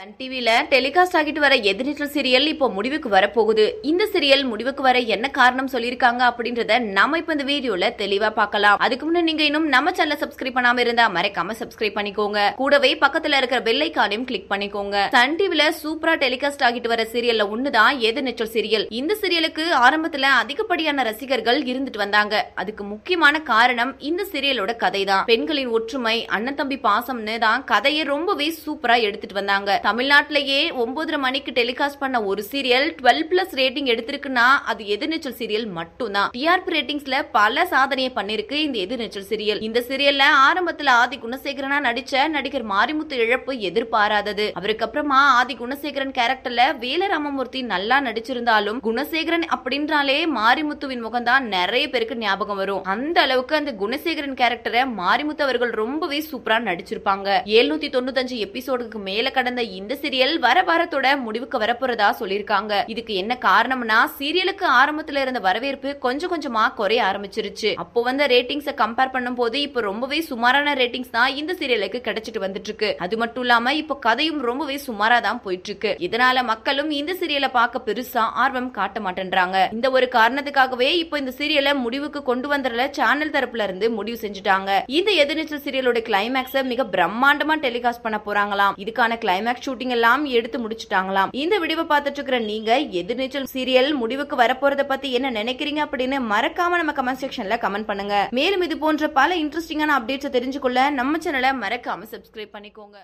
Sun டிவில telecast ஆகிட்டு வர எதிர்நீச்சல் சீரியல் இப்போ முடிவுக்கு வரப்போகுது. இந்த சீரியல் முடிவுக்கு வர என்ன காரணம் சொல்லிருக்காங்க அப்படின்றத நாம இப்ப இந்த வீடியோல தெளிவா பார்க்கலாம். அதுக்கு முன்னாடி நீங்க இன்னும் நம்ம சேனலை சப்ஸ்கிரைப் பண்ணாம இருந்தா மறக்காம சப்ஸ்கிரைப் பண்ணிக்கோங்க. கூடவே பக்கத்துல இருக்கிற பெல் ஐகானையும் கிளிக் பண்ணிக்கோங்க. சன் டிவில சூப்பரா டெலிகாஸ்ட் ஆகிட்டு வர சீரியல்ல ஒண்ணுதான் எதிர்நீச்சல் சீரியல். இந்த சீரியலுக்கு ஆரம்பத்துல அதிகப்படியான ரசிகர்கள் இருந்துட்டு வந்தாங்க. அதுக்கு முக்கியமான காரணம் இந்த சீரியலோட கதை தான். பெண்களின் ஒற்றுமை, அண்ணன் தம்பி பாசம்னு தான் கதையை ரொம்பவே சூப்பரா எடுத்துட்டு வந்தாங்க. தமிழ்நாட்டிலேயே 9:30 மணிக்கு டெலிகாஸ்ட் பண்ண ஒரு சீரியல் 12+ ரேட்டிங் எடுத்திருக்குன்னா அது எதிர்நீச்சல் சீரியல் மட்டும்தான். டிஆர்பி ரேட்டிங்ஸ்ல பல சாதனையை பண்ணிருக்கு இந்த எதிர்நீச்சல் சீரியல். இந்த சீரியல்ல ஆரம்பத்துல ஆதி குணசேகரனா நடிச்ச நடிகர் மாரிமுத்து இழப்பு எதிர்பாராதது. அவருக்கு அப்புறமா ஆதி குணசேகரன் கேரக்டர்ல வேலராமமூர்த்தி நல்லா நடிச்சிருந்தாலும் குணசேகரன் அப்படின்றாலே மாரிமுத்துவின் முகம் தான் நிறைய பேருக்கு ஞாபகம் வரும். அந்த அளவுக்கு அந்த குணசேகரன் கேரக்டரை மாரிமுத்து அவர்கள் ரொம்பவே சூப்பரா நடிச்சிருப்பாங்க. 795 எபிசோடுக்கு மேல கடந்த இந்த சீரியல் வர வாரத்தோட முடிவுக்கு வரப்போறதா சொல்லிருக்காங்க. இதுக்கு என்ன காரணம்னா சீரியலுக்கு ஆரம்பத்துல இருந்த வரவேற்பு கொஞ்சம் கொஞ்சமா குறைய ஆரம்பிச்சிருச்சு. அப்போ வந்த ரேட்டிங்ஸை கம்பேர் பண்ணும் போது இப்ப ரொம்பவே சுமாரான ரேட்டிங்ஸ் தான் இந்த சீரியலுக்கு கிடைச்சிட்டு வந்துட்டு இருக்கு. அது மட்டும் இல்லாம இப்ப கதையும் ரொம்பவே சுமாரா தான் போயிட்டு இருக்கு. இதனால மக்களும் இந்த சீரியலை பார்க்க பெருசா ஆர்வம் காட்ட மாட்டேன்றாங்க. இந்த ஒரு காரணத்துக்காகவே இப்போ இந்த சீரியலை முடிவுக்கு கொண்டு வந்ததுல சேனல் தரப்புல இருந்து முடிவு செஞ்சுட்டாங்க. இந்த எதிர்நீச்சல் சீரியலோட கிளைமேக்ஸை மிக பிரம்மாண்டமா டெலிகாஸ்ட் பண்ண போறாங்களாம். இதுக்கான கிளைமேக்ஸ் ஷூட்டிங் எல்லாம் எடுத்து முடிச்சிட்டாங்களாம். இந்த வீடியோவை பார்த்துட்டு இருக்கிற நீங்க எதிர்நீச்சல் சீரியல் முடிவுக்கு வரப்போறத பத்தி என்ன நினைக்கிறீங்க அப்படின்னு மறக்காம நம்ம கமெண்ட் செக்ஷன்ல கமெண்ட் பண்ணுங்க. மேலும் இது போன்ற பல இன்ட்ரெஸ்டிங்கான அப்டேட்ஸ் தெரிஞ்சுக்கொள்ள நம்ம சேனலை மறக்காம சப்ஸ்கிரைப் பண்ணிக்கோங்க.